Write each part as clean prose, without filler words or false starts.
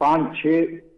5-6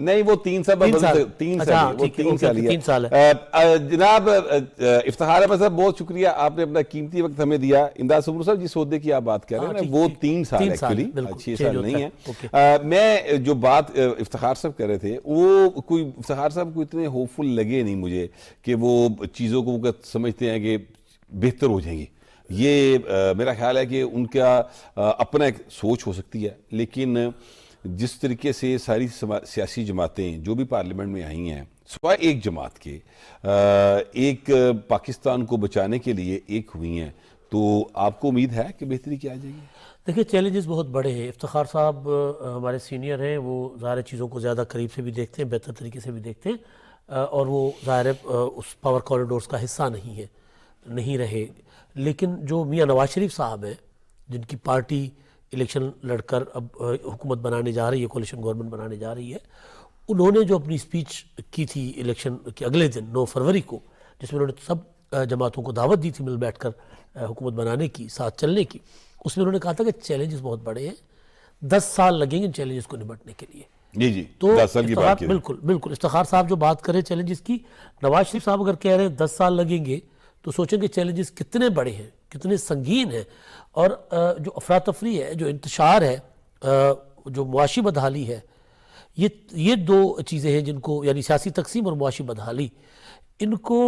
نہیں وہ 3 سال تین سال. 3 اچھا، سال وہ ٹھیک ہے، 3 اوکے، سال ہی اوکے، 3 سال ہے. جناب افتخار احمد صاحب بہت شکریہ، آپ نے اپنا قیمتی وقت ہمیں دیا. امداد سمرو صاحب جس عہدے کی آپ بات کر رہے ہیں نا وہ 3 سال ایکچولی 6 سال نہیں ہے. میں جو بات افتخار صاحب کر رہے تھے وہ کوئی افتخار صاحب کو اتنے ہوپ فل لگے نہیں مجھے کہ وہ چیزوں کو سمجھتے ہیں کہ بہتر ہو جائیں گی. یہ میرا خیال ہے کہ ان کا اپنا ایک سوچ ہو سکتی ہے، لیکن جس طریقے سے ساری سیاسی جماعتیں جو بھی پارلیمنٹ میں آئی ہیں سوائے ایک جماعت کے ایک پاکستان کو بچانے کے لیے ایک ہوئی ہیں، تو آپ کو امید ہے کہ بہتری کیا جائے گی؟ دیکھیں چیلنجز بہت بڑے ہیں. افتخار صاحب ہمارے سینئر ہیں، وہ ظاہر چیزوں کو زیادہ قریب سے بھی دیکھتے ہیں، بہتر طریقے سے بھی دیکھتے ہیں، اور وہ ظاہر اس پاور کوریڈورز کا حصہ نہیں رہے. لیکن جو میاں نواز شریف صاحب ہیں جن کی پارٹی الیکشن لڑ کر اب حکومت بنانے جا رہی ہے، کولیشن گورنمنٹ بنانے جا رہی ہے، انہوں نے جو اپنی سپیچ کی تھی الیکشن کے اگلے دن 9 فروری کو، جس میں انہوں نے سب جماعتوں کو دعوت دی تھی مل بیٹھ کر حکومت بنانے کی، ساتھ چلنے کی، اس میں انہوں نے کہا تھا کہ چیلنجز بہت بڑے ہیں، 10 سال لگیں گے ان چیلنجز کو نمٹنے کے لیے. جی تو 10 سال کی بات کی. بالکل افتخار صاحب جو بات کریں چیلنجز کی، نواز شریف صاحب اگر کہہ رہے ہیں 10 سال لگیں گے تو سوچیں کہ چیلنجز کتنے بڑے ہیں، کتنے سنگین ہیں. اور جو افراتفری ہے، جو انتشار ہے، جو معاشی بدحالی ہے، یہ 2 چیزیں ہیں جن کو، یعنی سیاسی تقسیم اور معاشی بدحالی، ان کو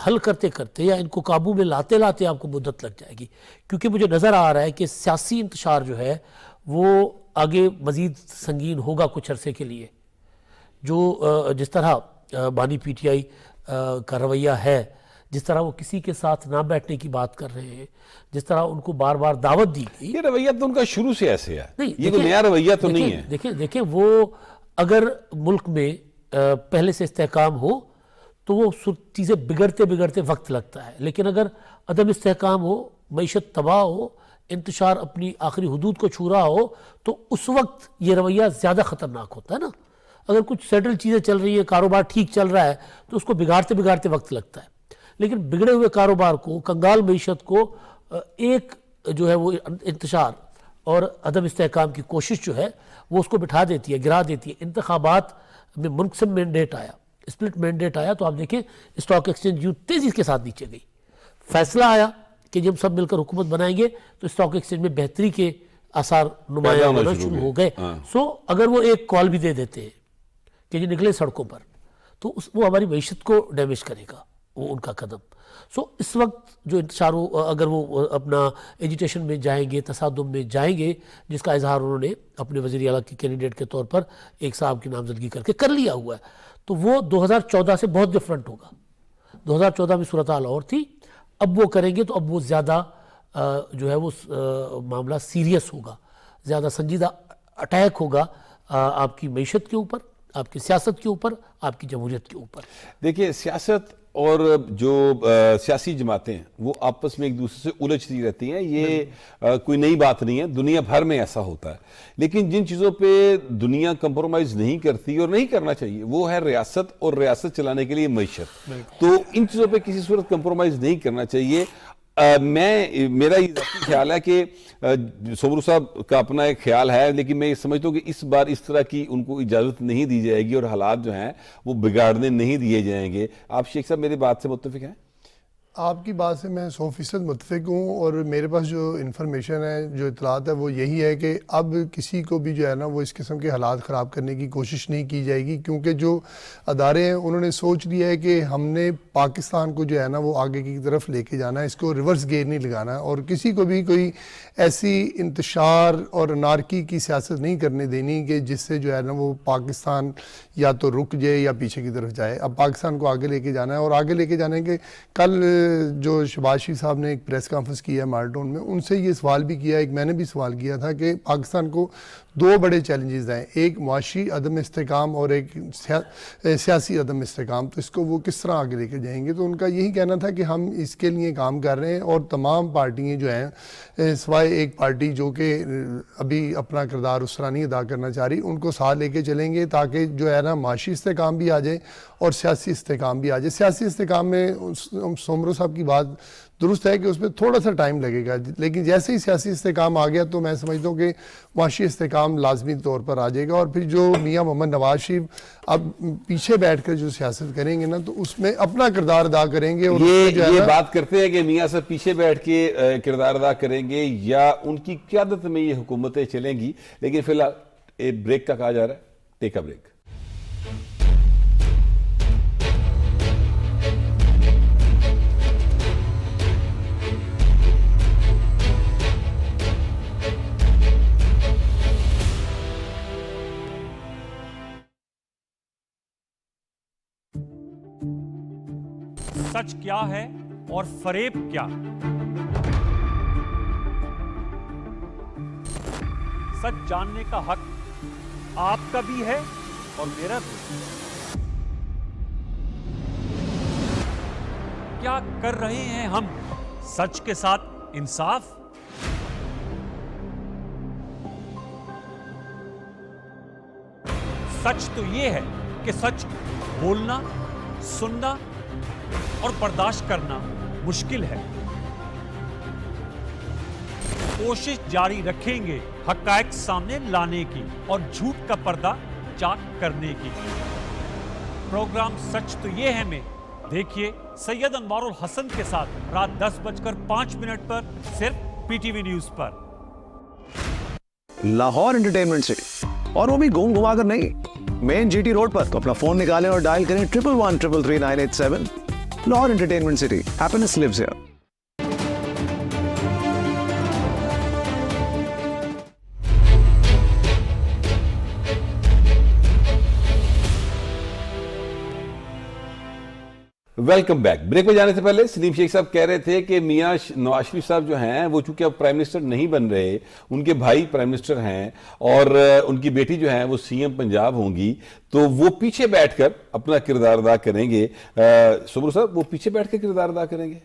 حل کرتے کرتے یا ان کو قابو میں لاتے لاتے آپ کو مدت لگ جائے گی. کیونکہ مجھے نظر آ رہا ہے کہ سیاسی انتشار جو ہے وہ آگے مزید سنگین ہوگا کچھ عرصے کے لیے. جو جس طرح بانی پی ٹی آئی کا رویہ ہے، جس طرح وہ کسی کے ساتھ نہ بیٹھنے کی بات کر رہے ہیں، جس طرح ان کو بار بار دعوت دی گئی. یہ رویہ تو ان کا شروع سے ایسے ہے، یہ کوئی نیا رویہ تو نہیں ہے. دیکھیں وہ اگر ملک میں پہلے سے استحکام ہو تو وہ چیزیں بگڑتے وقت لگتا ہے، لیکن اگر عدم استحکام ہو، معیشت تباہ ہو، انتشار اپنی آخری حدود کو چھو رہا ہو، تو اس وقت یہ رویہ زیادہ خطرناک ہوتا ہے نا. اگر کچھ سیٹل چیزیں چل رہی ہیں، کاروبار ٹھیک چل رہا ہے، تو اس کو بگاڑتے وقت لگتا ہے. لیکن بگڑے ہوئے کاروبار کو، کنگال معیشت کو ایک جو ہے وہ انتشار اور عدم استحکام کی کوشش جو ہے وہ اس کو بٹھا دیتی ہے، گرا دیتی ہے. انتخابات میں منقسم مینڈیٹ آیا، اسپلٹ مینڈیٹ آیا، تو آپ دیکھیں اسٹاک ایکسچینج یوں تیزی کے ساتھ نیچے گئی. فیصلہ آیا کہ جب سب مل کر حکومت بنائیں گے تو اسٹاک ایکسچینج میں بہتری کے آثار نمایاں ہونا شروع ہو گئے. اگر وہ ایک کال بھی دے دیتے ہیں کہ یہ نکلے سڑکوں پر، تو وہ ہماری معیشت کو ڈیمیج کرے گا وہ ان کا قدم. اس وقت جو انتشار اگر وہ اپنا ایجیٹیشن میں جائیں گے، تصادم میں جائیں گے، جس کا اظہار انہوں نے اپنے وزیر اعلیٰ کی کینڈیڈیٹ کے طور پر ایک صاحب کی نامزدگی کر کے کر لیا ہوا ہے، تو وہ 2014 سے بہت ڈیفرنٹ ہوگا. 2014 میں صورتحال اور تھی، اب وہ کریں گے تو اب وہ زیادہ جو ہے وہ معاملہ سیریس ہوگا، زیادہ سنجیدہ اٹیک ہوگا آپ کی معیشت کے اوپر، آپ کی سیاست کے اوپر، آپ کی جمہوریت کے اوپر. دیکھیں سیاست اور جو سیاسی جماعتیں وہ آپس میں ایک دوسرے سے الجھتی رہتی ہیں، یہ کوئی نئی بات نہیں ہے، دنیا بھر میں ایسا ہوتا ہے. لیکن جن چیزوں پہ دنیا کمپرومائز نہیں کرتی اور نہیں کرنا چاہیے وہ ہے ریاست، اور ریاست چلانے کے لیے معیشت. تو ان چیزوں پہ کسی صورت کمپرومائز نہیں کرنا چاہیے. میرا یہ ذاتی خیال ہے کہ سمرو صاحب کا اپنا ایک خیال ہے، لیکن میں یہ سمجھتا ہوں کہ اس بار اس طرح کی ان کو اجازت نہیں دی جائے گی اور حالات جو ہیں وہ بگاڑنے نہیں دیے جائیں گے. آپ شیخ صاحب میری بات سے متفق ہیں؟ آپ کی بات سے میں 100% متفق ہوں، اور میرے پاس جو انفارمیشن ہے، جو اطلاعات ہے، وہ یہی ہے کہ اب کسی کو بھی جو ہے نا وہ اس قسم کے حالات خراب کرنے کی کوشش نہیں کی جائے گی، کیونکہ جو ادارے ہیں انہوں نے سوچ لیا ہے کہ ہم نے پاکستان کو جو ہے نا وہ آگے کی طرف لے کے جانا ہے، اس کو ریورس گیئر نہیں لگانا، اور کسی کو بھی کوئی ایسی انتشار اور انارکی کی سیاست نہیں کرنے دینی کہ جس سے جو ہے نا وہ پاکستان یا تو رک جائے یا پیچھے کی طرف جائے. اب پاکستان کو آگے لے کے جانا ہے، اور آگے لے کے جانے کے کل جو شہباز شریف صاحب نے ایک پریس کانفرنس کی ہے مالٹون میں، ان سے یہ سوال بھی کیا، ایک میں نے بھی سوال کیا تھا کہ پاکستان کو 2 بڑے چیلنجز ہیں، ایک معاشی عدم استحکام اور ایک سیاسی عدم استحکام، تو اس کو وہ کس طرح آگے لے کے جائیں گے. تو ان کا یہی کہنا تھا کہ ہم اس کے لیے کام کر رہے ہیں، اور تمام پارٹیاں جو ہیں سوائے ایک پارٹی جو کہ ابھی اپنا کردار اس طرح نہیں ادا کرنا چاہ رہی، ان کو ساتھ لے کے چلیں گے تاکہ جو ہے نا معاشی استحکام بھی آ جائے اور سیاسی استحکام بھی آ جائے. سیاسی استحکام میں سمرو صاحب کی بات درست ہے کہ اس میں تھوڑا سا ٹائم لگے گا، لیکن جیسے ہی سیاسی استحکام آ گیا تو میں سمجھتا ہوں کہ معاشی استحکام لازمی طور پر آ جائے گا، اور پھر جو میاں محمد نواز شریف اب پیچھے بیٹھ کر جو سیاست کریں گے نا تو اس میں اپنا کردار ادا کریں گے. اور یہ بات کرتے ہیں کہ میاں صاحب پیچھے بیٹھ کے کردار ادا کریں گے یا ان کی قیادت میں یہ حکومتیں چلیں گی. لیکن فی الحال بریک کا کہا جا رہا ہے، ٹیک اے بریک. سچ کیا ہے اور فریب کیا؟ سچ جاننے کا حق آپ کا بھی ہے اور میرا بھی. کیا کر رہے ہیں ہم سچ کے ساتھ انصاف؟ سچ تو یہ ہے کہ سچ بولنا، سننا اور برداشت کرنا مشکل ہے. کوشش جاری رکھیں گے حقائق سامنے لانے کی اور جھوٹ کا پردہ چاک کرنے کی. پروگرام سچ تو یہ ہے میں دیکھیے سید انوار الحسن کے ساتھ رات 10:05 پر صرف پی ٹی وی نیوز پر. لاہور انٹرٹینمنٹ سٹی، اور وہ بھی گھوم گھما کر نہیں، مین جی ٹی روڈ پر. تو اپنا فون نکالیں اور ڈائل کریں 1113333987. Lahore entertainment city, happiness lives here. Welcome back. Break پہ جانے سے پہلے سلیم شیخ صاحب کہہ رہے تھے کہ میاں نواز شریف صاحب جو ہیں وہ چونکہ اب پرائم منسٹر نہیں بن رہے، ان کے بھائی پرائم منسٹر ہیں اور ان کی بیٹی جو ہیں وہ سی ایم پنجاب ہوں گی، تو وہ پیچھے بیٹھ کر اپنا کردار ادا کریں گے. صبر صاحب، وہ پیچھے بیٹھ کر کردار ادا کریں گے؟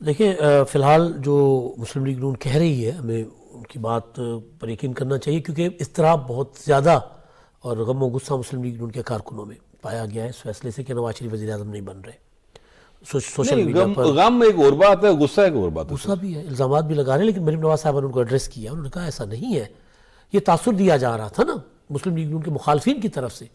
دیکھیں، فی الحال جو مسلم لیگ نون کہہ رہی ہے ہمیں ان کی بات پر یقین کرنا چاہیے، کیونکہ اضطراب بہت زیادہ اور غم و غصہ مسلم لیگ نون کے کارکنوں میں پایا گیا ہے اس فیصلے سے کہ نواز شریف وزیر اعظم نہیں بن رہے. سوشل میڈیا پر غم ایک اور بات ہے، غصہ ایک اور بات ہے. غصہ بھی ہے، الزامات بھی لگا رہے ہیں، لیکن مریم نواز صاحبہ نے ان کو ایڈریس کیا. انہوں نے کہا ایسا نہیں ہے، یہ تاثر دیا جا رہا تھا نا مسلم لیگ نون کے مخالفین کی طرف سے.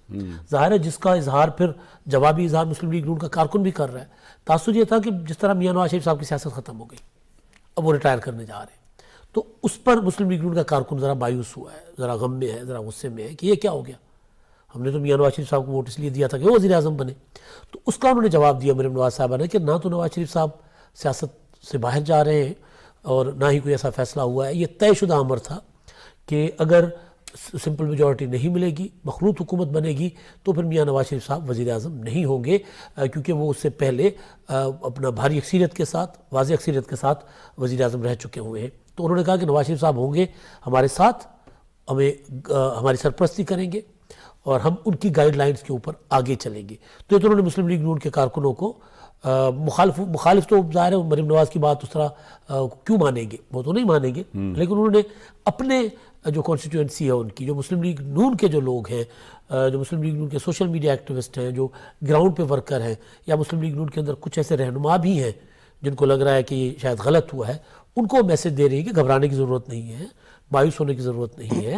ظاہر ہے جس کا اظہار پھر جوابی اظہار مسلم لیگ نون کا کارکن بھی کر رہا ہے. تاثر یہ تھا کہ جس طرح میاں نواز شریف صاحب کی سیاست ختم ہو گئی، اب وہ ریٹائر کرنے جا رہے ہیں، تو اس پر مسلم لیگ نون کا کارکن ذرا مایوس ہوا ہے، ذرا غم میں ہے، ذرا غصے میں ہے کہ یہ کیا ہو گیا. ہم نے تو میاں نواز شریف صاحب کو ووٹ اس لیے دیا تھا کہ وہ وزیر اعظم بنے. تو اس کا انہوں نے جواب دیا مریم نواز صاحبہ نے کہ نہ تو نواز شریف صاحب سیاست سے باہر جا رہے ہیں اور نہ ہی کوئی ایسا فیصلہ ہوا ہے. یہ طے شدہ امر تھا کہ اگر سمپل میجورٹی نہیں ملے گی، مخلوط حکومت بنے گی، تو پھر میاں نواز شریف صاحب وزیر اعظم نہیں ہوں گے، کیونکہ وہ اس سے پہلے اپنا بھاری اکثریت کے ساتھ، واضح اکثریت کے ساتھ وزیر اعظم رہ چکے ہوئے ہیں. تو انہوں نے کہا کہ نواز شریف صاحب ہوں گے ہمارے ساتھ، ہماری سرپرستی کریں گے اور ہم ان کی گائیڈ لائنز کے اوپر آگے چلیں گے. تو انہوں نے مسلم لیگ نون کے کارکنوں کو مخالف تو ظاہر ہے مریم نواز کی بات اس طرح کیوں مانیں گے، وہ تو نہیں مانیں گے، لیکن انہوں نے اپنے جو کانسٹیٹوئنسی ہے ان کی، جو مسلم لیگ نون کے جو لوگ ہیں، جو مسلم لیگ نون کے سوشل میڈیا ایکٹیوسٹ ہیں، جو گراؤنڈ پہ ورکر ہیں، یا مسلم لیگ نون کے اندر کچھ ایسے رہنما بھی ہیں جن کو لگ رہا ہے کہ یہ شاید غلط ہوا ہے، ان کو میسج دے رہی ہے کہ گھبرانے کی ضرورت نہیں ہے، مایوس ہونے کی ضرورت نہیں ہے.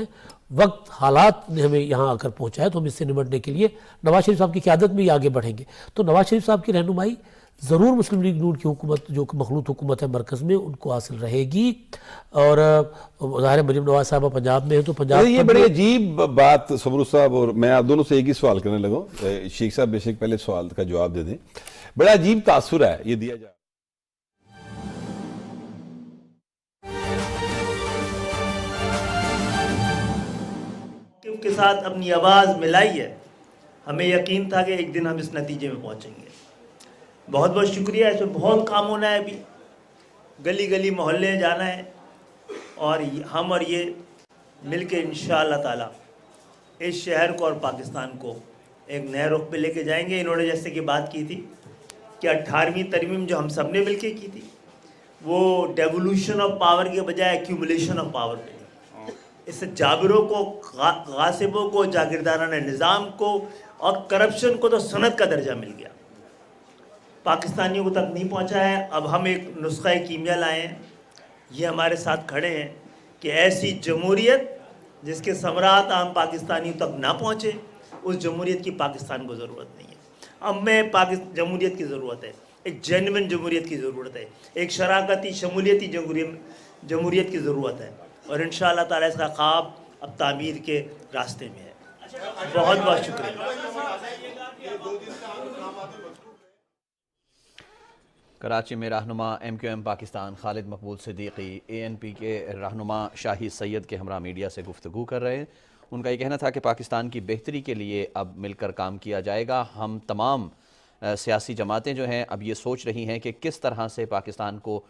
وقت حالات نے ہمیں یہاں آ کر پہنچا ہے تو ہم اس سے نمٹنے کے لیے نواز شریف صاحب کی قیادت میں ہی آگے بڑھیں گے. تو نواز شریف صاحب کی رہنمائی ضرور مسلم لیگ نون کی حکومت، جو مخلوط حکومت ہے مرکز میں، ان کو حاصل رہے گی. اور ظاہر مریم نواز صاحبہ پنجاب میں ہے تو پنجاب یہ بڑی عجیب بات صبر صاحب، اور میں آپ دونوں سے ایک ہی سوال کرنے لگا. شیخ صاحب بے شک پہلے سوال کا جواب دے دیں. بڑا عجیب تاثر ہے یہ دیا جا کے ساتھ اپنی آواز ملائی ہے. ہمیں یقین تھا کہ ایک دن ہم اس نتیجے میں پہنچیں گے. بہت بہت شکریہ. اس میں بہت کام ہونا ہے، ابھی گلی گلی محلے جانا ہے، اور ہم اور یہ مل کے انشاءاللہ تعالی اس شہر کو اور پاکستان کو ایک نئے رخ پہ لے کے جائیں گے. انہوں نے جیسے کہ بات کی تھی کہ 18ویں ترمیم جو ہم سب نے مل کے کی تھی، وہ ڈیولوشن آف پاور کے بجائے ایکیومولیشن آف پاور پہ، اس سے جابروں کو، غاصبوں کو، جاگیردارانہ نظام کو اور کرپشن کو تو صنعت کا درجہ مل گیا. پاکستانیوں کو تک نہیں پہنچا ہے. اب ہم ایک نسخہ کیمیا لائے ہیں, یہ ہمارے ساتھ کھڑے ہیں کہ ایسی جمہوریت جس کے ثمرات عام پاکستانیوں تک نہ پہنچے, اس جمہوریت کی پاکستان کو ضرورت نہیں ہے. اب میں جمہوریت کی ضرورت ہے, ایک جینوئن جمہوریت کی ضرورت ہے, ایک شراکتی شمولیتی جمہوریت کی ضرورت ہے, اور انشاءاللہ تعالیٰ اس کا خواب اب تعمیر کے راستے میں ہے. بہت بہت شکریہ. کراچی میں رہنما ایم کیو ایم پاکستان خالد مقبول صدیقی اے این پی کے رہنما شاہد سید کے ہمراہ میڈیا سے گفتگو کر رہے ہیں. ان کا یہ کہنا تھا کہ پاکستان کی بہتری کے لیے اب مل کر کام کیا جائے گا. ہم تمام سیاسی جماعتیں جو ہیں اب یہ سوچ رہی ہیں کہ کس طرح سے پاکستان کو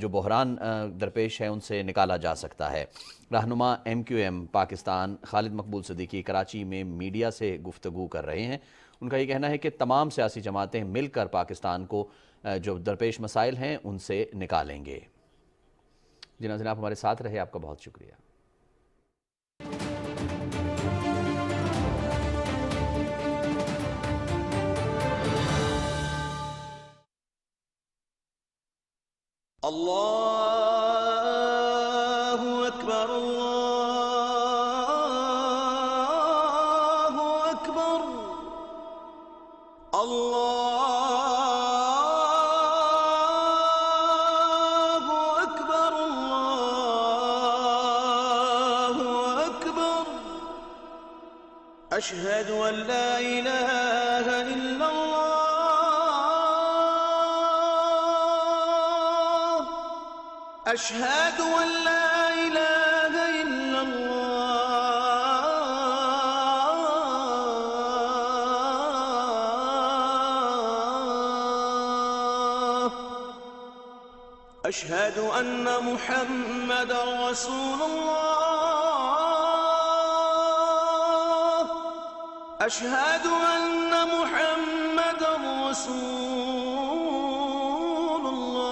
جو بحران درپیش ہے ان سے نکالا جا سکتا ہے. رہنما ایم کیو ایم پاکستان خالد مقبول صدیقی کراچی میں میڈیا سے گفتگو کر رہے ہیں. ان کا یہ کہنا ہے کہ تمام سیاسی جماعتیں مل کر پاکستان کو جو درپیش مسائل ہیں ان سے نکالیں گے. جی ناظرین, آپ ہمارے ساتھ رہے, آپ کا بہت شکریہ. اللہ اکبر اللہ اکبر اللہ اکبر اللہ اکبر اشہد ان لا الہ الا اللہ أشهد أن لا إله إلا الله أشهد أن محمد رسول الله أشهد أن محمد رسول الله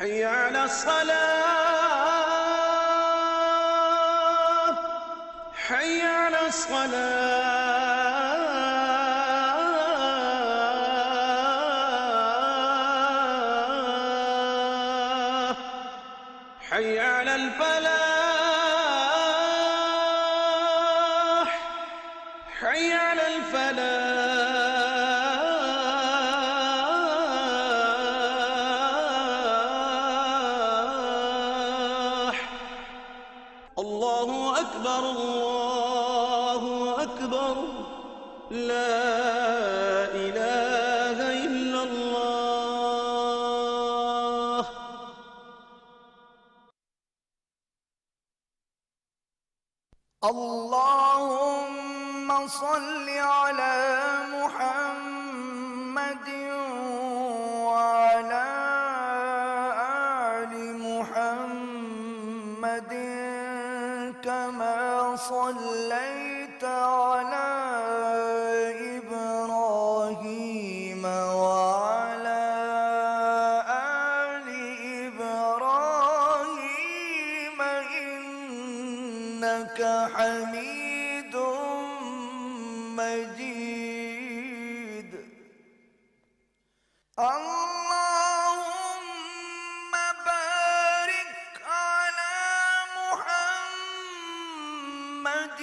حي على الصلاة حي على الصلاة حي على الفلاح حي على الفلاح الله أكبر الله أكبر لا إله إلا الله اللهم صل على محمد وعلى آل محمد كما صليت على إبراهيم وعلى آل إبراهيم إنك حميد مجيد اللهم بارك على محمد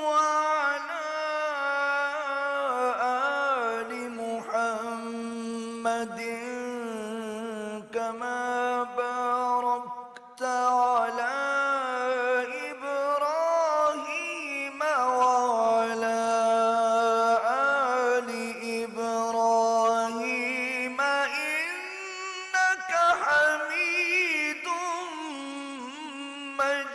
وعلى آل محمد كما باركت على إبراهيم وعلى آل إبراهيم إنك حميد مجيد.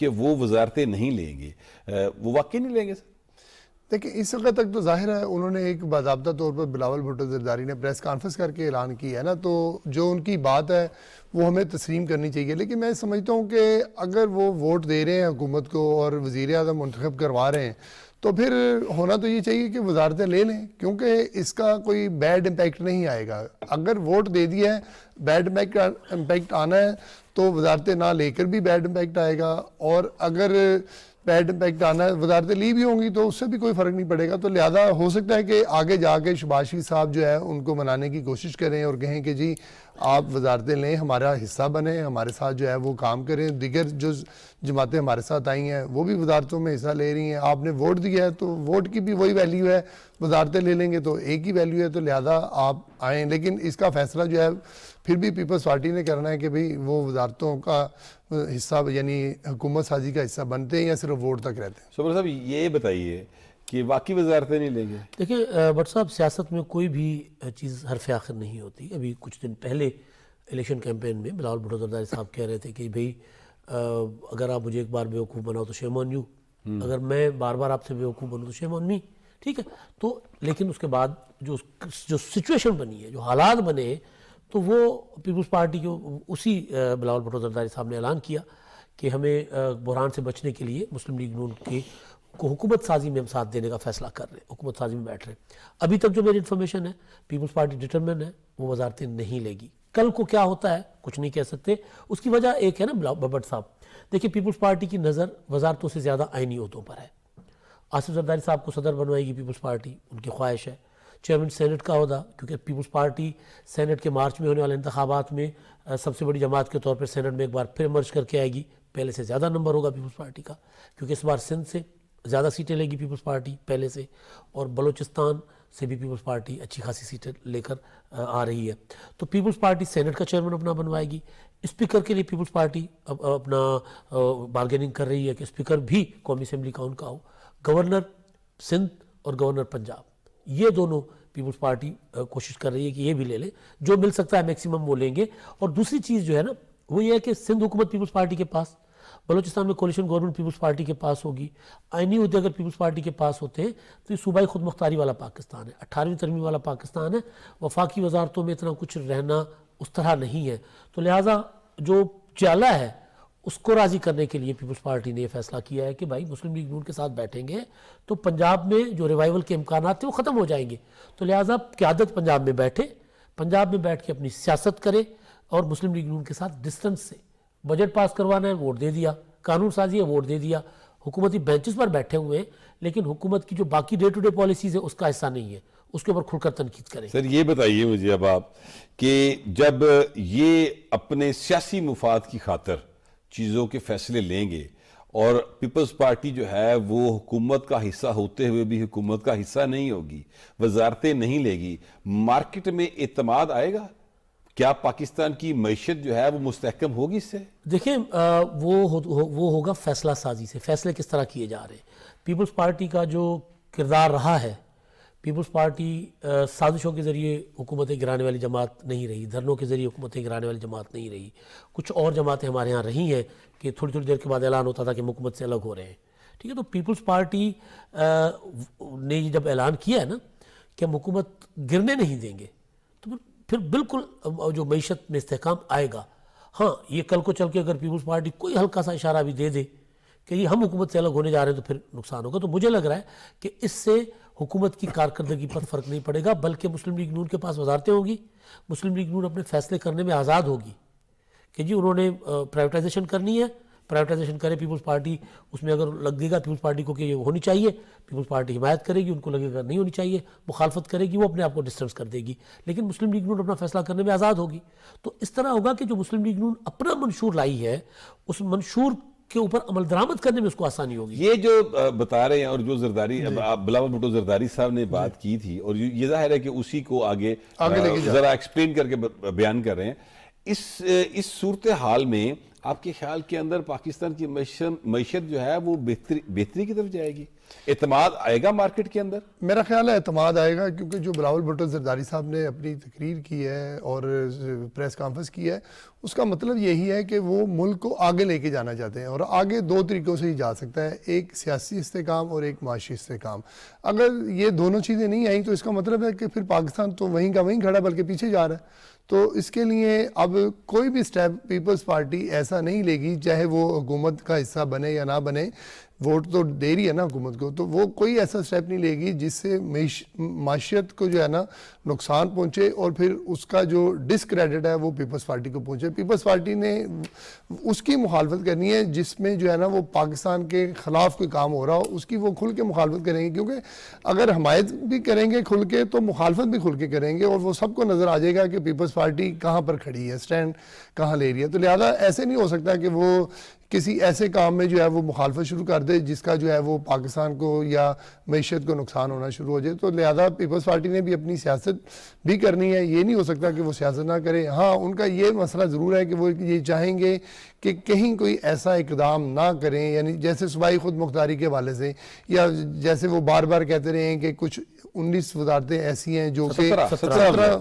کہ وہ وزارتیں نہیں لیں گے، وہ واقعی نہیں لیں گے؟ دیکھیں اس وقت تک تو ظاہر ہے انہوں نے ایک باضابطہ طور پر بلاول بھٹو زرداری نے پریس کانفرنس کر کے اعلان کیا ہے نا، تو جو ان کی بات ہے وہ ہمیں تسلیم کرنی چاہیے. لیکن میں سمجھتا ہوں کہ اگر وہ ووٹ دے رہے ہیں حکومت کو اور وزیر اعظم منتخب کروا رہے ہیں تو پھر ہونا تو یہ چاہیے کہ وزارتیں لے لیں، کیونکہ اس کا کوئی بیڈ امپیکٹ نہیں آئے گا. اگر ووٹ دے دیا ہے بیڈ امپیکٹ آنا ہے تو وزارتیں نہ لے کر بھی بیڈ امپیکٹ آئے گا، اور اگر بیڈ امپیکٹ آنا ہے وزارتیں لی بھی ہوں گی تو اس سے بھی کوئی فرق نہیں پڑے گا. تو لہذا ہو سکتا ہے کہ آگے جا کے شہباز شریف صاحب جو ہے ان کو منانے کی کوشش کریں اور کہیں کہ جی آپ وزارتیں لیں، ہمارا حصہ بنیں، ہمارے ساتھ جو ہے وہ کام کریں. دیگر جو جماعتیں ہمارے ساتھ آئی ہیں وہ بھی وزارتوں میں حصہ لے رہی ہیں. آپ نے ووٹ دیا ہے تو ووٹ کی بھی وہی ویلیو ہے، وزارتیں لے لیں گے تو ایک ہی ویلیو ہے، تو لہذا آپ آئیں. لیکن اس کا فیصلہ جو ہے پھر بھی پیپلز پارٹی نے کرنا ہے کہ بھئی وہ وزارتوں کا حصہ یعنی حکومت سازی کا حصہ بنتے ہیں یا صرف ووٹ تک رہتے ہیں. صبر صاحب یہ بتائیے کہ واقعی وزارتیں نہیں لیں گے؟ دیکھیں بٹ صاحب، سیاست میں کوئی بھی چیز حرف آخر نہیں ہوتی. ابھی کچھ دن پہلے الیکشن کیمپین میں بلاول بھٹو زرداری صاحب کہہ رہے تھے کہ بھئی اگر آپ مجھے ایک بار بیوقوف بناؤ تو شیم آن یو، اگر میں بار بار آپ سے بیوقوف بنوں تو شیم آن می. ٹھیک ہے، تو لیکن اس کے بعد جو سچویشن بنی ہے، جو حالات بنے ہیں، تو وہ پیپلز پارٹی کے اسی بلاول بھٹو زرداری صاحب نے اعلان کیا کہ ہمیں بحران سے بچنے کے لیے مسلم لیگ نون کو حکومت سازی میں ہم ساتھ دینے کا فیصلہ کر رہے ہیں، حکومت سازی میں بیٹھ رہے ہیں. ابھی تک جو میری انفارمیشن ہے پیپلز پارٹی ڈٹرمن ہے، وہ وزارتیں نہیں لے گی. کل کو کیا ہوتا ہے کچھ نہیں کہہ سکتے. اس کی وجہ ایک ہے نا بھٹ صاحب، دیکھیں پیپلز پارٹی کی نظر وزارتوں سے زیادہ آئینی عہدوں پر ہے. آصف زرداری صاحب کو صدر بنوائے گی پیپلز پارٹی، ان کی خواہش ہے. چیئرمین سینٹ کا عہدہ، کیونکہ پیپلز پارٹی سینٹ کے مارچ میں ہونے والے انتخابات میں سب سے بڑی جماعت کے طور پر سینٹ میں ایک بار پھر مرج کر کے آئے گی. پہلے سے زیادہ نمبر ہوگا پیپلز پارٹی کا، کیونکہ اس بار سندھ سے زیادہ سیٹیں لے گی پیپلز پارٹی پہلے سے، اور بلوچستان سے بھی پیپلز پارٹی اچھی خاصی سیٹیں لے کر آ رہی ہے. تو پیپلز پارٹی سینٹ کا چیئرمین اپنا بنوائے گی. اسپیکر کے لیے پیپلز پارٹی اپنا بارگیننگ کر رہی ہے کہ اسپیکر بھی قومی اسمبلی کا ان کا ہو. گورنر سندھ اور گورنر پنجاب، یہ دونوں پیپلز پارٹی کوشش کر رہی ہے کہ یہ بھی لے لیں. جو مل سکتا ہے میکسیمم وہ لیں گے. اور دوسری چیز جو ہے نا وہ یہ ہے کہ سندھ حکومت پیپلز پارٹی کے پاس، بلوچستان میں کولیشن گورنمنٹ پیپلز پارٹی کے پاس ہوگی. آئینی عہدے اگر پیپلز پارٹی کے پاس ہوتے ہیں تو یہ صوبائی خود مختاری والا پاکستان ہے، 18ویں ترمیم والا پاکستان ہے. وفاقی وزارتوں میں اتنا کچھ رہنا اس طرح نہیں ہے. تو لہٰذا جو چالا ہے اس کو راضی کرنے کے لیے پیپلز پارٹی نے یہ فیصلہ کیا ہے کہ بھائی مسلم لیگ نون کے ساتھ بیٹھیں گے تو پنجاب میں جو ریوائیول کے امکانات تھے وہ ختم ہو جائیں گے. تو لہٰذا قیادت پنجاب میں بیٹھے، پنجاب میں بیٹھ کے اپنی سیاست کرے، اور مسلم لیگ نون کے ساتھ ڈسٹنس سے بجٹ پاس کروانا ہے ووٹ دے دیا، قانون سازی ہے ووٹ دے دیا. حکومتی بینچز پر بیٹھے ہوئے ہیں لیکن حکومت کی جو باقی ڈے ٹو ڈے پالیسیز ہیں اس کا حصہ نہیں ہے، اس کے اوپر کھل کر تنقید کریں. سر یہ بتائیے مجھے اب آپ کہ جب یہ اپنے سیاسی مفاد کی خاطر چیزوں کے فیصلے لیں گے اور پیپلز پارٹی جو ہے وہ حکومت کا حصہ ہوتے ہوئے بھی حکومت کا حصہ نہیں ہوگی، وزارتیں نہیں لے گی، مارکیٹ میں اعتماد آئے گا؟ کیا پاکستان کی معیشت جو ہے وہ مستحکم ہوگی اس سے؟ دیکھیں وہ ہوگا فیصلہ سازی سے. فیصلے کس طرح کیے جا رہے ہیں؟ پیپلز پارٹی کا جو کردار رہا ہے، پیپلز پارٹی سازشوں کے ذریعے حکومتیں گرانے والی جماعت نہیں رہی، دھرنوں کے ذریعے حکومتیں گرانے والی جماعت نہیں رہی. کچھ اور جماعتیں ہمارے ہاں رہی ہیں کہ تھوڑی تھوڑی دیر کے بعد اعلان ہوتا تھا کہ حکومت سے الگ ہو رہے ہیں. ٹھیک ہے، تو پیپلز پارٹی نے یہ جب اعلان کیا ہے نا کہ ہم حکومت گرنے نہیں دیں گے، تو پھر بالکل جو معیشت میں استحکام آئے گا. ہاں یہ کل کو چل کے اگر پیپلز پارٹی کوئی ہلکا سا اشارہ بھی دے دے کہ یہ ہم حکومت سے الگ ہونے جا رہے ہیں تو پھر نقصان ہوگا. تو مجھے لگ رہا ہے کہ اس سے حکومت کی کارکردگی پر فرق نہیں پڑے گا، بلکہ مسلم لیگ نون کے پاس وزارتیں ہوں گی. مسلم لیگ نون اپنے فیصلے کرنے میں آزاد ہوگی کہ جی انہوں نے پرائیویٹائزیشن کرنی ہے، پرائیویٹائزیشن کرے پیپلز پارٹی. اس میں اگر لگے گا پیپلز پارٹی کو کہ یہ ہونی چاہیے، پیپلز پارٹی حمایت کرے گی. ان کو لگے گا نہیں ہونی چاہیے، مخالفت کرے گی، وہ اپنے آپ کو ڈسٹنس کر دے گی. لیکن مسلم لیگ نون اپنا فیصلہ کرنے میں آزاد ہوگی. تو اس طرح ہوگا کہ جو مسلم لیگ نون اپنا منشور لائی ہے اس منشور کے اوپر عمل درآمد کرنے میں اس کو آسانی ہوگی. یہ جو بتا رہے ہیں اور جو زرداری بلاول بھٹو زرداری صاحب نے بات کی تھی، اور یہ ظاہر ہے کہ اسی کو آگے ذرا ایکسپلین کر کے بیان کر رہے ہیں. اس صورتحال میں آپ کے خیال کے اندر پاکستان کی معیشت جو ہے وہ بہتری کی طرف جائے گی؟ اعتماد آئے گا مارکیٹ کے اندر؟ میرا خیال ہے اعتماد آئے گا، کیونکہ جو بلاول بھٹو زرداری صاحب نے اپنی تقریر کی ہے اور پریس کانفرنس کی ہے، اس کا مطلب یہی ہے کہ وہ ملک کو آگے لے کے جانا چاہتے ہیں، اور آگے دو طریقوں سے ہی جا سکتا ہے، ایک سیاسی استحکام اور ایک معاشی استحکام۔ اگر یہ دونوں چیزیں نہیں آئیں تو اس کا مطلب ہے کہ پھر پاکستان تو وہیں کا وہیں کھڑا بلکہ پیچھے جا رہا ہے۔ تو اس کے لیے اب کوئی بھی سٹیپ پیپلز پارٹی ایسا نہیں لے گی، چاہے وہ حکومت کا حصہ بنے یا نہ بنے، ووٹ تو دے رہی ہے نا حکومت کو، تو وہ کوئی ایسا سٹیپ نہیں لے گی جس سے معیشت کو جو ہے نا نقصان پہنچے اور پھر اس کا جو ڈسکریڈٹ ہے وہ پیپلز پارٹی کو پہنچے۔ پیپلز پارٹی نے اس کی مخالفت کرنی ہے جس میں جو ہے نا وہ پاکستان کے خلاف کوئی کام ہو رہا ہو، اس کی وہ کھل کے مخالفت کریں گے، کیونکہ اگر حمایت بھی کریں گے کھل کے تو مخالفت بھی کھل کے کریں گے، اور وہ سب کو نظر آ جائے گا کہ پیپلز پارٹی کہاں پر کھڑی ہے، سٹینڈ کہاں لے رہی ہے۔ تو لہذا ایسے نہیں ہو سکتا کہ وہ کسی ایسے کام میں جو ہے وہ مخالفت شروع کر دے جس کا جو ہے وہ پاکستان کو یا معیشت کو نقصان ہونا شروع ہو جائے۔ تو لہذا پیپلز پارٹی نے بھی اپنی سیاست بھی کرنی ہے، یہ نہیں ہو سکتا کہ وہ سیاست نہ کرے۔ ہاں ان کا یہ مسئلہ ضرور ہے کہ وہ یہ چاہیں گے کہ کہیں کوئی ایسا اقدام نہ کریں، یعنی جیسے صوبائی خود مختاری کے حوالے سے، یا جیسے وہ بار بار کہتے رہے ہیں کہ کچھ 19 وزارتیں ایسی ہیں جو کہ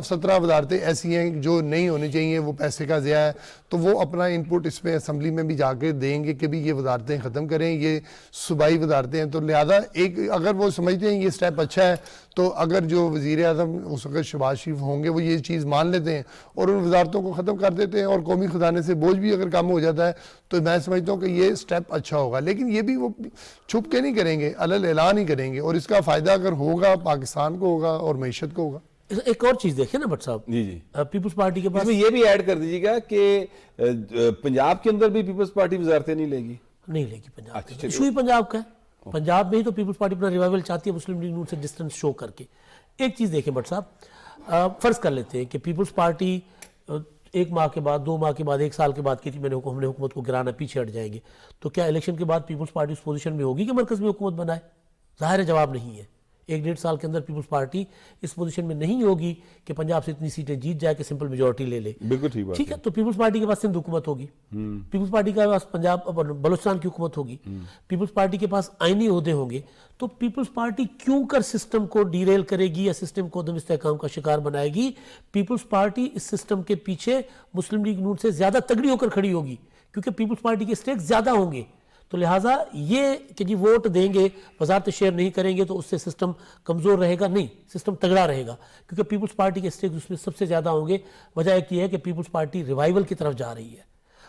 17 وزارتیں ایسی ہیں جو نہیں ہونی چاہیے، وہ پیسے کا ضیاع ہے، تو وہ اپنا انپٹ اس میں اسمبلی میں بھی جا کے دیں گے کہ بھی یہ وزارتیں ختم کریں، یہ صوبائی وزارتیں ہیں۔ تو لہذا ایک اگر وہ سمجھتے ہیں یہ سٹیپ اچھا ہے، تو اگر جو وزیر اعظم اس وقت شہباز شریف ہوں گے وہ یہ چیز مان لیتے ہیں اور ان وزارتوں کو ختم کر دیتے ہیں اور قومی خزانے سے بوجھ بھی اگر کم ہو جاتا ہے، تو میں سمجھتا ہوں کہ یہ سٹیپ اچھا ہوگا۔ لیکن یہ بھی وہ چھپ کے نہیں کریں گے، علل اعلان ہی کریں گے، اور اس کا فائدہ اگر ہوگا پاکستان کو ہوگا اور معیشت کو ہوگا۔ ایک اور چیز دیکھیں نا بٹ صاحب، جی پیپلز پارٹی کے پاس اس میں یہ بھی ایڈ کر دیجیے گا کہ پنجاب کے اندر بھی پیپلز پارٹی وزارتیں نہیں لے گی؟ نہیں لے گی پنجاب کے، ایشو ہی پنجاب کا ہے۔ پنجاب میں ہی تو پیپلز پارٹی اپنا ریوائول چاہتی ہے مسلم لیگ نون سے ڈسٹنس شو کر کے۔ ایک چیز دیکھیں بٹ صاحب، فرض کر لیتے ہیں کہ پیپلز پارٹی 1 ماہ کے بعد، 2 ماہ کے بعد، 1 سال کے بعد کہتی ہم نے حکومت کو گرانا، پیچھے ہٹ جائیں گے، تو کیا الیکشن کے بعد پیپلز پارٹی اس پوزیشن میں ہوگی کہ مرکز میں حکومت بنائے؟ ظاہر جواب نہیں ہے۔ 1-1.5 سال کے اندر پیپلز پارٹی اس پوزیشن میں نہیں ہوگی کہ پنجاب سے اتنی سیٹیں جیت جائے کہ سمپل میجورٹی لے لے۔ بالکل ٹھیک بات ٹھیک ہے، تو پیپلز پارٹی کے پاس سندھ حکومت ہوگی، پیپلز پارٹی کے پاس پنجاب بلوچستان کی حکومت ہوگی، پیپلز پارٹی کے پاس آئینی عہدے ہوں گے۔ تو پیپلز پارٹی کیوں کر سسٹم کو ڈیریل کرے گی یا سسٹم کو عدم استحکام کا شکار بنائے گی؟ پیپلز پارٹی اس سسٹم کے پیچھے مسلم لیگ نون سے زیادہ تگڑی ہو کر کھڑی ہوگی، کیونکہ پیپلز پارٹی کے سٹیک زیادہ ہوں گے۔ تو لہٰذا یہ کہ جی ووٹ دیں گے، وزارت شیئر نہیں کریں گے تو اس سے سسٹم کمزور رہے گا، نہیں، سسٹم تگڑا رہے گا، کیونکہ پیپلز پارٹی کے سٹیک اس میں سب سے زیادہ ہوں گے۔ وجہ ایک یہ ہے کہ پیپلز پارٹی ریوائول کی طرف جا رہی ہے،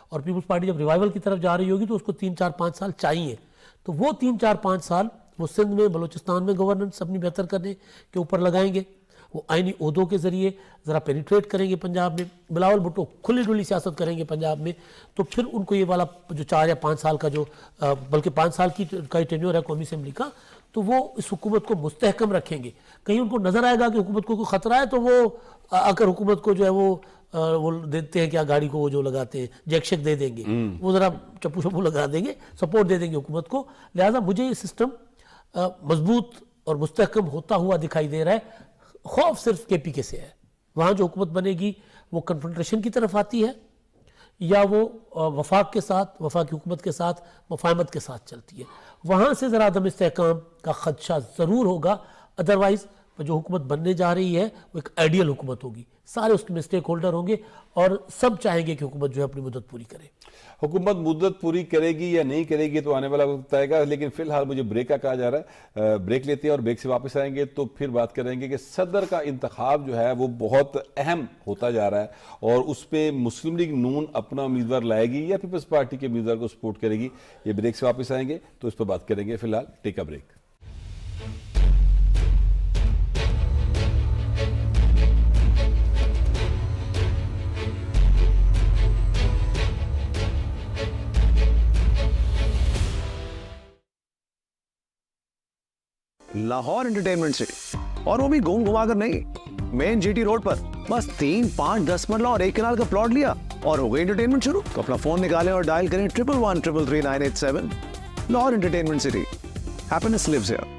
اور پیپلز پارٹی جب ریوائول کی طرف جا رہی ہوگی تو اس کو 3-4-5 سال چاہیے۔ تو وہ 3-4-5 سال وہ سندھ میں، بلوچستان میں گورننس اپنی بہتر کرنے کے اوپر لگائیں گے، وہ آئینی عہدوں کے ذریعے ذرا پینیٹریٹ کریں گے پنجاب میں، بلاول بھٹو کھلی ڈلی سیاست کریں گے پنجاب میں، تو پھر ان کو یہ والا جو 4 یا 5 سال کا جو بلکہ 5 سال کا ٹینیور ہے قومی اسمبلی کا، تو وہ اس حکومت کو مستحکم رکھیں گے۔ کہیں ان کو نظر آئے گا کہ حکومت کو کوئی خطرہ ہے تو وہ آ کر حکومت کو جو ہے وہ دیتے ہیں، کیا گاڑی کو وہ جو لگاتے ہیں جیک شیک دے دیں گے، وہ ذرا چپو چپو لگا دیں گے، سپورٹ دے دیں گے حکومت کو۔ لہٰذا مجھے یہ سسٹم مضبوط اور مستحکم ہوتا ہوا دکھائی دے رہا ہے۔ خوف صرف کے پی کے سے ہے، وہاں جو حکومت بنے گی وہ کنفرنٹریشن کی طرف آتی ہے یا وہ وفاق کے ساتھ، وفاقی حکومت کے ساتھ مفاہمت کے ساتھ چلتی ہے۔ وہاں سے ذرا عدم استحکام کا خدشہ ضرور ہوگا، ادروائز جو حکومت بننے جا رہی ہے وہ ایک آئیڈیل حکومت ہوگی، سارے اس کے میں اسٹیک ہولڈر ہوں گے اور سب چاہیں گے کہ حکومت جو ہے اپنی مدت پوری کرے۔ حکومت مدت پوری کرے گی یا نہیں کرے گی تو آنے والا وقت بتائے گا، لیکن فی الحال مجھے بریک کا کہا جا رہا ہے، بریک لیتے ہیں اور بریک سے واپس آئیں گے تو پھر بات کریں گے کہ صدر کا انتخاب جو ہے وہ بہت اہم ہوتا جا رہا ہے اور اس پہ مسلم لیگ نون اپنا امیدوار لائے گی یا پیپلز پارٹی کے امیدوار کو سپورٹ کرے گی۔ یہ بریک سے واپس آئیں گے تو اس پہ بات کریں گے، فی الحال take a break. Lahore entertainment city, اور وہ بھی گھوم گھما کر نہیں، مین جی ٹی روڈ پر بس 3, 5, 10 مرلہ اور 1 کنال کا پلاٹ لیا اور ہو گئی انٹرٹینمنٹ شروع۔ تو اپنا فون نکالیں اور ڈائل کریں 11133987۔ Lahore entertainment city, happiness lives here.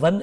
1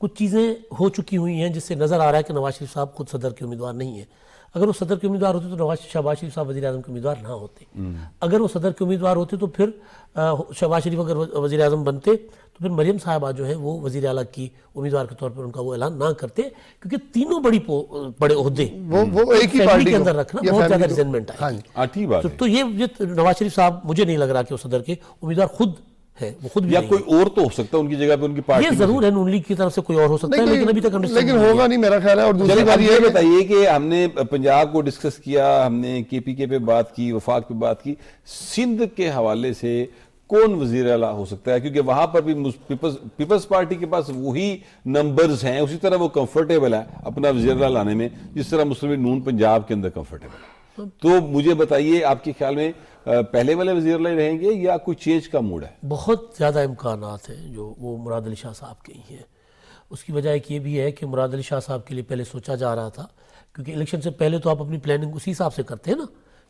کچھ چیزیں ہو چکی ہوئی ہیں جس سے نظر آ رہا ہے کہ نواز شریف صاحب خود صدر کے امیدوار نہیں ہیں. اگر وہ صدر کے امیدوار ہوتے تو شہباز شریف صاحب وزیر اعظم کے امیدوار نہ ہوتے. اگر وہ صدر کے امیدوار ہوتے تو پھر شہباز شریف اگر وزیر اعظم بنتے تو پھر مریم صاحبہ جو ہیں وہ وزیر اعلیٰ کی امیدوار کے طور پر ان کا وہ اعلان نہ کرتے, کیونکہ تینوں بڑے عہدے وہ ایک ہی فیملی پارٹی کے کو اندر رکھنا یا بہت زیادہ فیملی کو- ریزنمنٹ ہاں آئی. جی. ٹھیک بات ہے. تو یہ نواز شریف صاحب مجھے نہیں لگ رہا کہ وہ صدر کے امیدوار خود ہے, وہ خود بھی یا نہیں کوئی اور تو ہو سکتا ہے ان کی جگہ پہ ان کی ہے. پارٹی یہ میں ضرور ہے نون لیگ کی طرف سے کوئی اور ہو سکتا ہے, لیکن ابھی تک understanding لیکن نہیں ہے. ہوگا نہیں میرا خیال ہے. اور دوسری چلیں بات اب یہ یہ ہے کہ بتائیے کہ ہم نے پنجاب کو ڈسکس کیا, ہم نے کے پی کے پہ بات کی, وفاق پہ بات کی, سندھ کے حوالے سے کون وزیر اعلیٰ ہو سکتا ہے؟ کیونکہ وہاں پر بھی پیپلز پارٹی کے پاس وہی نمبرز ہیں, اسی طرح وہ کمفرٹیبل ہے اپنا وزیر اعلیٰ لانے میں جس طرح مسلم نون پنجاب کے اندر کمفرٹیبل ہے. تو مجھے بتائیے آپ کے خیال میں پہلے والے وزیر اعلیٰ رہیں گے یا کوئی چینج کا موڈ ہے؟ بہت زیادہ امکانات ہیں جو وہ مراد علی شاہ صاحب کے ہی ہیں. اس کی وجہ ایک یہ بھی ہے کہ مراد علی شاہ صاحب کے لیے پہلے سوچا جا رہا تھا, کیونکہ الیکشن سے پہلے تو آپ اپنی پلاننگ اسی حساب سے کرتے ہیں نا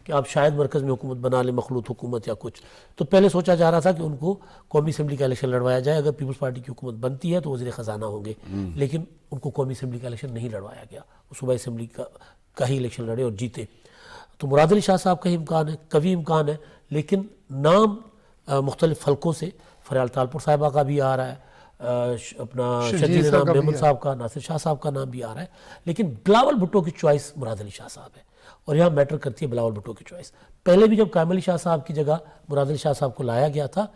کہ آپ شاید مرکز میں حکومت بنا لیں, مخلوط حکومت یا کچھ. تو پہلے سوچا جا رہا تھا کہ ان کو قومی اسمبلی کا الیکشن لڑوایا جائے. اگر پیپلز پارٹی کی حکومت بنتی ہے تو وزیر خزانہ ہوں گے, لیکن ان کو قومی اسمبلی کا الیکشن نہیں لڑوایا گیا. وہ صوبائی اسمبلی کا ہی الیکشن لڑے اور جیتے. تو مراد علی شاہ صاحب کا ہی امکان ہے, قوی امکان ہے, لیکن نام مختلف حلقوں سے فریال تالپور صاحبہ کا بھی آ رہا ہے, اپنا شرجیل نام محمد صاحب کا, ناصر شاہ صاحب کا نام بھی آ رہا ہے, لیکن بلاول بھٹو کی چوائس مراد علی شاہ صاحب ہے. اور یہاں میٹر کرتی ہے بلاول بھٹو کی چوائس. پہلے بھی جب قائم علی شاہ صاحب کی جگہ مراد علی شاہ صاحب کو لایا گیا تھا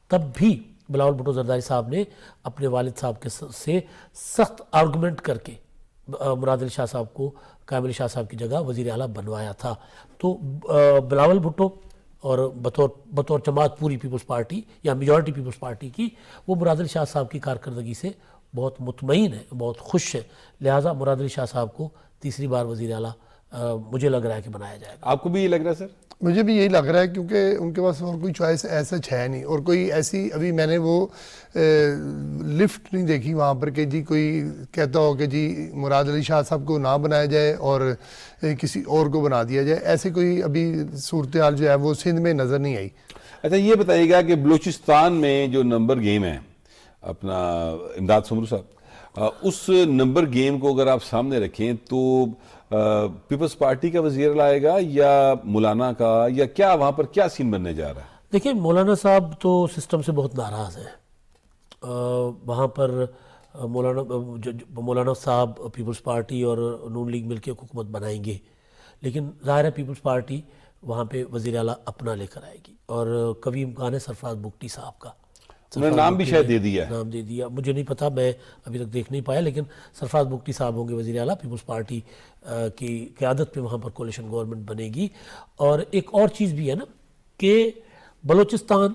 تب بھی بلاول بھٹو زرداری صاحب نے اپنے والد صاحب کے سے سخت آرگومنٹ کر کے مراد علی شاہ صاحب کو قائم علی شاہ صاحب کی جگہ وزیر اعلیٰ بنوایا تھا. تو بلاول بھٹو اور بطور جماعت پوری پیپلز پارٹی یا میجورٹی پیپلز پارٹی کی وہ مراد علی شاہ صاحب کی کارکردگی سے بہت مطمئن ہے, بہت خوش ہے. لہٰذا مراد علی شاہ صاحب کو تیسری بار وزیر اعلیٰ مجھے لگ رہا ہے کہ بنایا جائے گا. آپ کو بھی یہ لگ رہا ہے سر؟ مجھے بھی یہی لگ رہا ہے, کیونکہ ان کے پاس اور کوئی چوائس ایسا ہے نہیں, اور کوئی ایسی ابھی میں نے وہ لفٹ نہیں دیکھی وہاں پر کہ جی کوئی کہتا ہو کہ جی مراد علی شاہ صاحب کو نہ بنایا جائے اور کسی اور کو بنا دیا جائے. ایسے کوئی ابھی صورتحال جو ہے وہ سندھ میں نظر نہیں آئی. اچھا یہ بتائیے گا کہ بلوچستان میں جو نمبر گیم ہے اپنا امداد سمرو صاحب, اس نمبر گیم کو اگر آپ سامنے رکھیں تو پیپلز پارٹی کا وزیر اعلیٰ آئے گا یا مولانا کا, یا کیا وہاں پر کیا سین بننے جا رہا ہے؟ دیکھیں مولانا صاحب تو سسٹم سے بہت ناراض ہیں. وہاں پر مولانا صاحب پیپلز پارٹی اور نون لیگ مل کے حکومت بنائیں گے, لیکن ظاہر ہے پیپلز پارٹی وہاں پہ وزیر اعلیٰ اپنا لے کر آئے گی. اور کبھی امکان ہے سرفراز بگٹی صاحب کا, انہوں نے نام بھی شاید دے دیا ہے. نام دے دیا, مجھے نہیں پتا, میں ابھی تک دیکھ نہیں پایا, لیکن سرفراز بگٹی صاحب ہوں گے وزیر اعلیٰ. پیپلز پارٹی کی قیادت پہ وہاں پر کولیشن گورنمنٹ بنے گی. اور ایک اور چیز بھی ہے نا کہ بلوچستان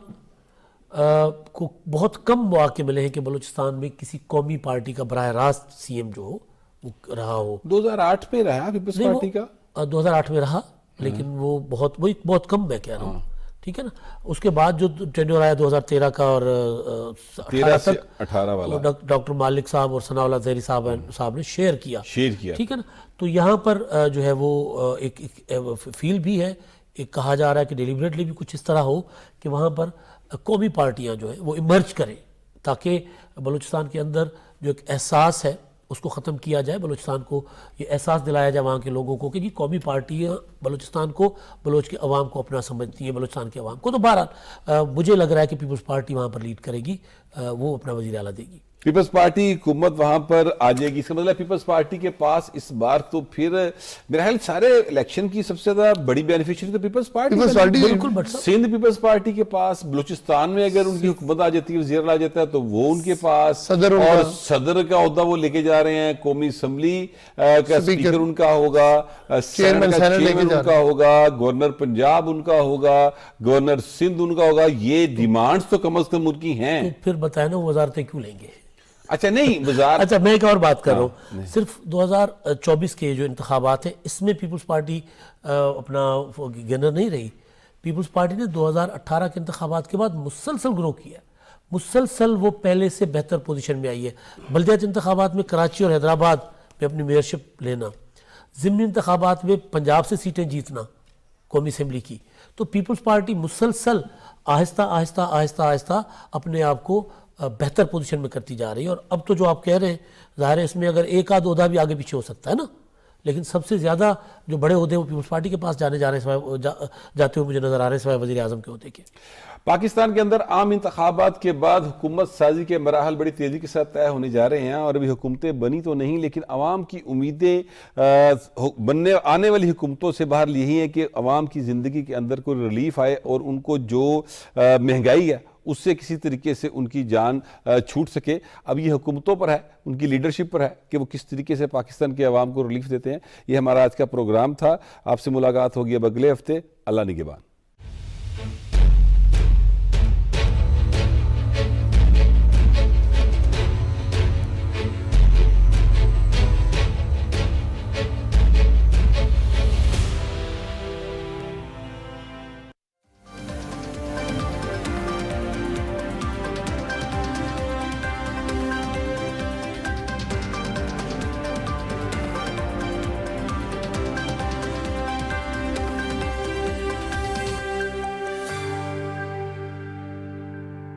کو بہت کم مواقع ملے ہیں کہ بلوچستان میں کسی قومی پارٹی کا براہ راست سی ایم جو ہو وہ رہا ہو. 2008 پہ رہا پیپلز پارٹی کا, 2008 میں رہا, لیکن وہ بہت کم میں کہہ رہا ہوں, ٹھیک ہے نا. اس کے بعد جو ٹینیور آیا 2013 کا اور 13 سے 18 والا, ڈاکٹر مالک صاحب اور ثناء اللہ زہری صاحب نے شیئر کیا, ٹھیک ہے نا. تو یہاں پر جو ہے وہ ایک فیل بھی ہے, ایک کہا جا رہا ہے کہ ڈیلیبریٹلی بھی کچھ اس طرح ہو کہ وہاں پر قومی پارٹیاں جو ہیں وہ ایمرج کریں, تاکہ بلوچستان کے اندر جو ایک احساس ہے اس کو ختم کیا جائے. بلوچستان کو یہ احساس دلایا جائے وہاں کے لوگوں کو کہ جی قومی پارٹیاں بلوچستان کو, بلوچ کے عوام کو اپنا سمجھتی ہیں, بلوچستان کے عوام کو. تو بہرحال مجھے لگ رہا ہے کہ پیپلز پارٹی وہاں پر لیڈ کرے گی, وہ اپنا وزیر اعلیٰ دے گی. پیپلز پارٹی حکومت وہاں پر آ جائے گی. اس کا مطلب پیپلز پارٹی کے پاس اس بار تو پھر میرا خیال سارے الیکشن کی سب سے زیادہ بڑی بینیفیشری تو پیپلز پارٹی, بالکل. سندھ پیپلز پارٹی کے پاس, بلوچستان میں اگر ان کی حکومت آ جاتی ہے, وزیر اعلیٰ آ جاتا ہے تو وہ ان کے پاس, اور صدر کا عہدہ وہ لے کے جا رہے ہیں, قومی اسمبلی کا اسپیکر ان کا ہوگا, چیئرمین ان کا ہوگا, گورنر پنجاب ان کا ہوگا, گورنر سندھ ان کا ہوگا. یہ ڈیمانڈز تو کم از کم ان کی ہیں. پھر بتائیں نا وہ وزارتیں کیوں لیں گے؟ اچھا نہیں اچھا میں ایک اور بات کر رہا ہوں, صرف 2024 کے جو انتخابات ہیں اس میں پیپلز پارٹی اپنا گنر نہیں رہی. پیپلز پارٹی نے 2018 کے انتخابات کے بعد مسلسل گرو کیا, مسلسل وہ پہلے سے بہتر پوزیشن میں آئی ہے. بلدیاتی انتخابات میں کراچی اور حیدرآباد میں اپنی میئرشپ لینا, ضمنی انتخابات میں پنجاب سے سیٹیں جیتنا قومی اسمبلی کی. تو پیپلز پارٹی مسلسل آہستہ آہستہ آہستہ آہستہ اپنے آپ کو بہتر پوزیشن میں کرتی جا رہی ہے. اور اب تو جو آپ کہہ رہے ہیں ظاہر ہے اس میں اگر ایک آدھ عہدہ بھی آگے پیچھے ہو سکتا ہے نا, لیکن سب سے زیادہ جو بڑے عہدے وہ پیپلز پارٹی کے پاس جاتے ہوئے مجھے نظر آ رہے ہیں سوائے وزیر اعظم کے عہدے کے. پاکستان کے اندر عام انتخابات کے بعد حکومت سازی کے مراحل بڑی تیزی کے ساتھ طے ہونے جا رہے ہیں, اور ابھی حکومتیں بنی تو نہیں, لیکن عوام کی امیدیں بننے آنے والی حکومتوں سے باہر یہی ہیں کہ عوام کی زندگی کے اندر کوئی ریلیف آئے اور ان کو جو مہنگائی ہے اس سے کسی طریقے سے ان کی جان چھوٹ سکے. اب یہ حکومتوں پر ہے, ان کی لیڈرشپ پر ہے کہ وہ کس طریقے سے پاکستان کے عوام کو ریلیف دیتے ہیں. یہ ہمارا آج کا پروگرام تھا. آپ سے ملاقات ہوگی اب اگلے ہفتے. اللہ نگہبان.